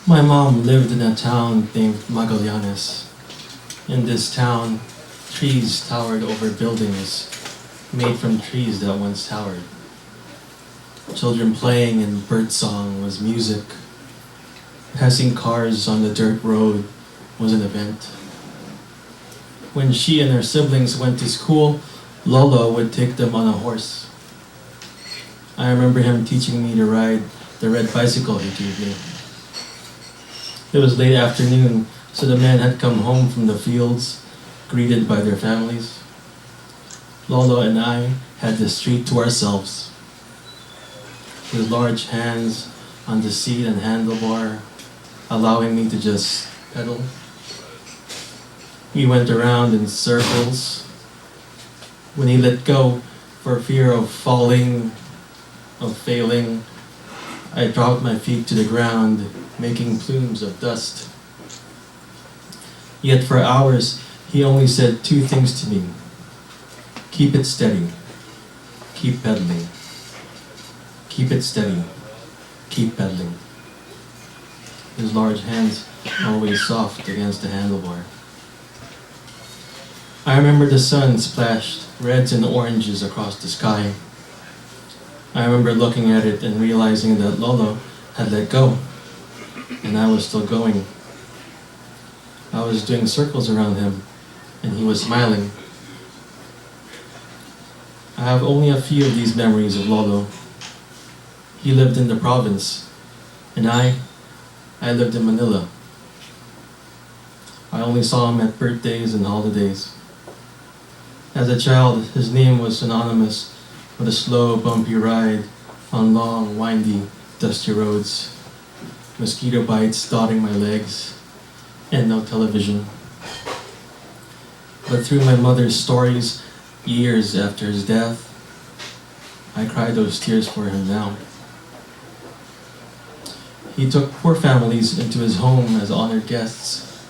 My mom lived in a town named Magallanes. In this town, trees towered over buildings made from trees that once towered. Children playing and birdsong was music. Passing cars on the dirt road was an event. When she and her siblings went to school, Lolo would take them on a horse. I remember him teaching me to ride the red bicycle he gave me. It was late afternoon, so the men had come home from the fields, greeted by their families. Lolo and I had the street to ourselves. His large hands on the seat and handlebar, allowing me to just pedal. We went around in circles. When he let go, for fear of falling, of failing, I dropped my feet to the ground, making plumes of dust. Yet for hours, he only said two things to me. Keep it steady. Keep pedaling. Keep it steady. Keep pedaling. His large hands always soft against the handlebar. I remember the sun splashed reds and oranges across the sky. I remember looking at it and realizing that Lolo had let go, and I was still going. I was doing circles around him, and he was smiling. I have only a few of these memories of Lolo. He lived in the province, and I lived in Manila. I only saw him at birthdays and holidays. As a child, his name was synonymous with a slow, bumpy ride on long, windy, dusty roads, mosquito bites dotting my legs, and no television. But through my mother's stories, years after his death, I cry those tears for him now. He took poor families into his home as honored guests.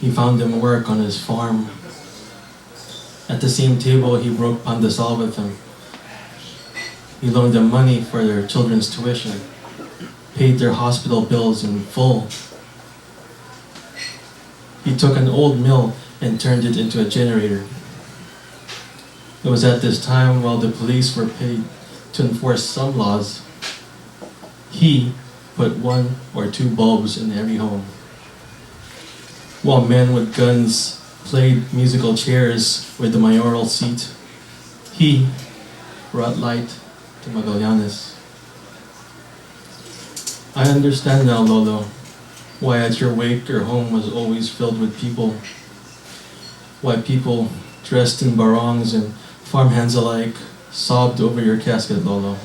He found them work on his farm. At the same table, he broke pandesal with them. He loaned them money for their children's tuition, paid their hospital bills in full. He took an old mill and turned it into a generator. It was at this time, while the police were paid to enforce some laws, he put 1 or 2 bulbs in every home. While men with guns played musical chairs with the mayoral seat, he brought light to Magallanes. I understand now, Lolo, why at your wake your home was always filled with people. Why people dressed in barongs and farmhands alike sobbed over your casket, Lolo.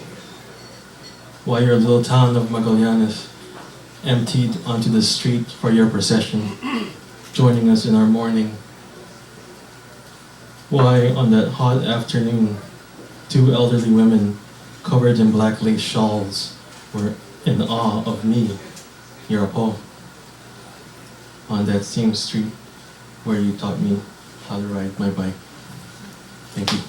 Why your little town of Magallanes emptied onto the street for your procession, joining us in our mourning. Why on that hot afternoon, 2 elderly women covered in black lace shawls were in awe of me, your apo, on that same street where you taught me how to ride my bike. Thank you.